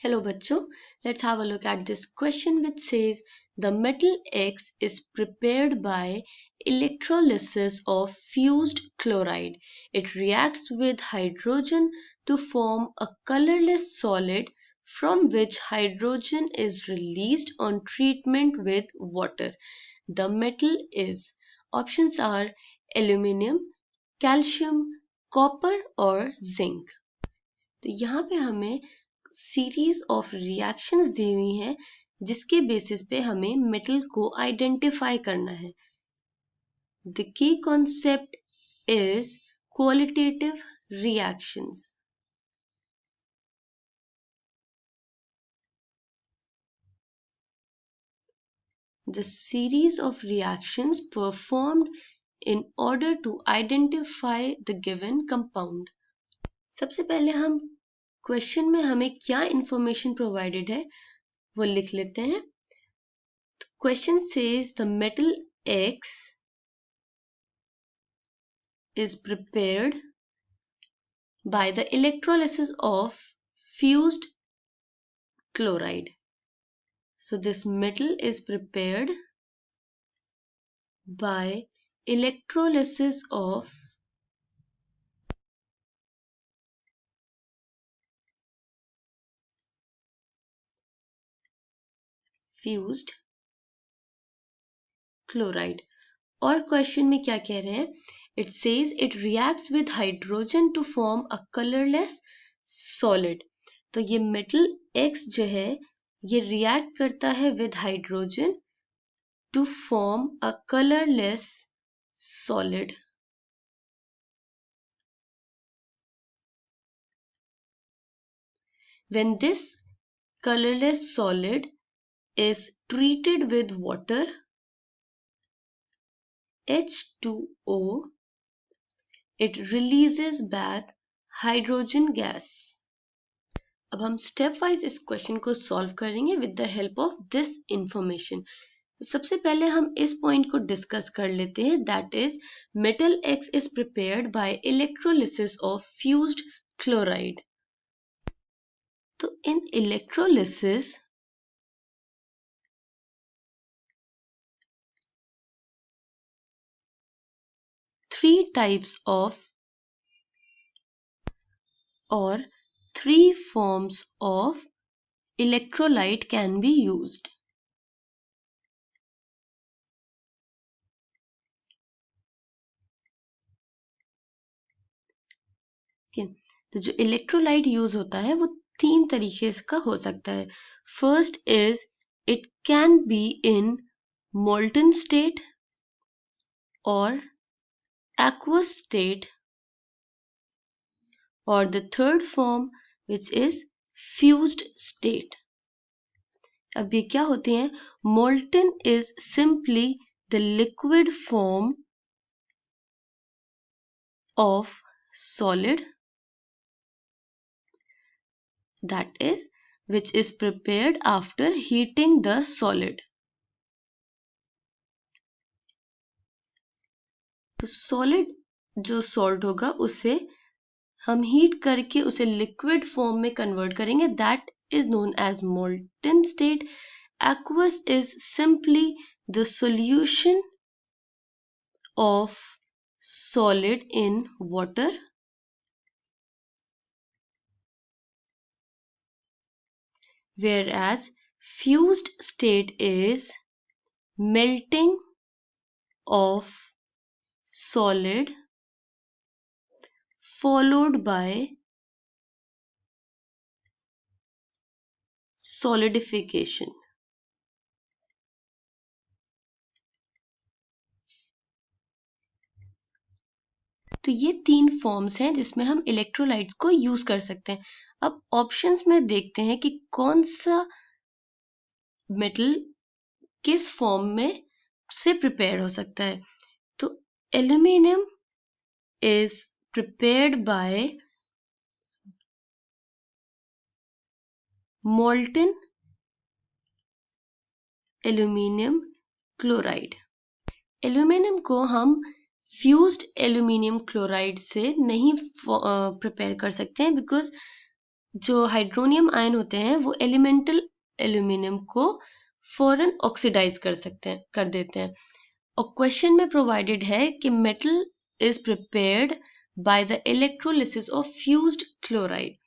Hello bachcho, let's have a look at this question which says the metal X is prepared by electrolysis of fused chloride. It reacts with hydrogen to form a colorless solid from which hydrogen is released on treatment with water. The metal is options are aluminium, calcium, copper और zinc. तो यहाँ पे हमें series of reactions दी हुई हैं जिसके basis पे हमें मेटल को आइडेंटिफाई करना है. The key concept is qualitative reactions. The series of reactions performed in order to identify the given compound. सबसे पहले हम क्वेश्चन में हमें क्या इंफॉर्मेशन प्रोवाइडेड है वो लिख लेते हैं. Question says the metal X is prepared by the electrolysis of fused chloride. So this metal is prepared by electrolysis of fused chloride. और क्वेश्चन में क्या कह रहे हैं? It says it reacts with hydrogen to form a colorless solid. तो ये metal X जो है ये react करता है with hydrogen to form a colorless solid. When this colorless solid is treated with water, H2O, it releases back hydrogen gas. अब हम step wise इस क्वेश्चन को सॉल्व करेंगे with the help of this information. सबसे पहले हम इस point को डिस्कस कर लेते हैं, that is metal x is prepared by electrolysis of fused chloride. तो इन electrolysis three types of or three forms of electrolyte can be used. Okay. तो जो इलेक्ट्रोलाइट यूज होता है वो तीन तरीके का हो सकता है. First is it can be in molten state or aqueous state, or the third form which is fused state. अब ये क्या होते हैं? Molten is simply the liquid form of solid, that is which is prepared after heating the solid. तो solid जो salt होगा उसे हम हीट करके उसे लिक्विड फॉर्म में कन्वर्ट करेंगे, that is known as molten state. Aqueous is simply the solution of solid in water. Whereas fused state is melting of solid followed by solidification. तो ये तीन फॉर्म्स हैं जिसमें हम इलेक्ट्रोलाइट्स को यूज कर सकते हैं. अब ऑप्शंस में देखते हैं कि कौन सा मेटल किस फॉर्म में से प्रिपेयर हो सकता है. तो aluminium is prepared by molten aluminium chloride. Aluminium को हम फ्यूज्ड एल्यूमिनियम क्लोराइड से नहीं प्रिपेयर कर सकते हैं बिकॉज जो हाइड्रोनियम आयन होते हैं वो एलिमेंटल एल्यूमिनियम को फौरन ऑक्सीडाइज कर देते हैं। और क्वेश्चन में प्रोवाइडेड है कि metal is prepared by the electrolysis of fused chloride.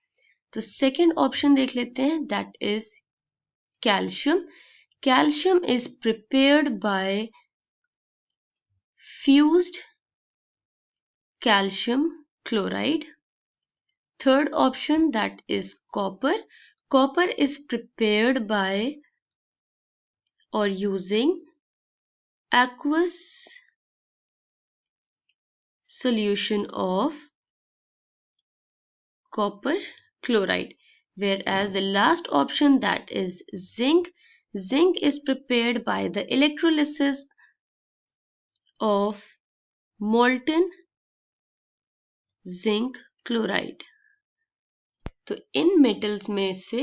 तो सेकंड ऑप्शन देख लेते हैं, that is calcium. Calcium is prepared by fused calcium chloride. Third option, that is copper. Copper is prepared by or using aqueous solution of copper chloride. Whereas the last option, that is zinc. Zinc is prepared by the electrolysis of molten zinc chloride. तो इन metals में से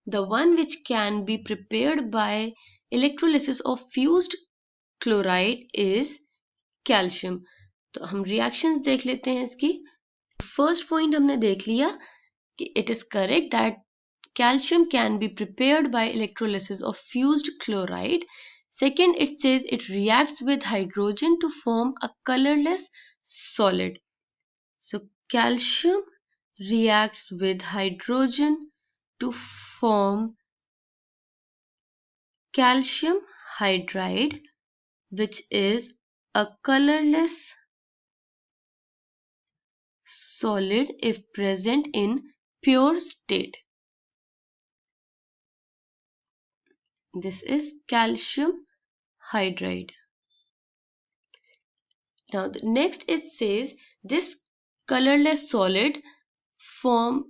the one which can be prepared by electrolysis of fused chloride is calcium. तो हम reactions देख लेते हैं इसकी। First point हमने देख लिया कि it is correct that calcium can be prepared by electrolysis of fused chloride. Second, it says it reacts with hydrogen to form a colorless solid. So calcium reacts with hydrogen to form calcium hydride, which is a colorless solid if present in pure state. This is calcium hydride. Now the next it says this colorless solid form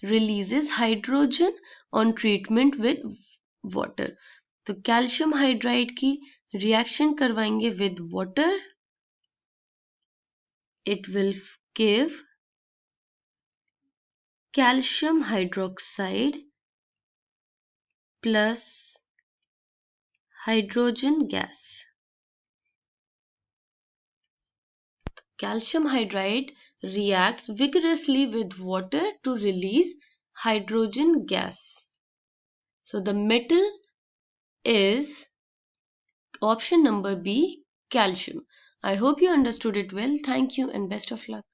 releases hydrogen on treatment with water. तो calcium hydride की reaction करवाएंगे with water, it will give calcium hydroxide plus hydrogen gas. Calcium hydride reacts vigorously with water to release hydrogen gas. So the metal is option number B, calcium. I hope you understood it well. Thank you and best of luck.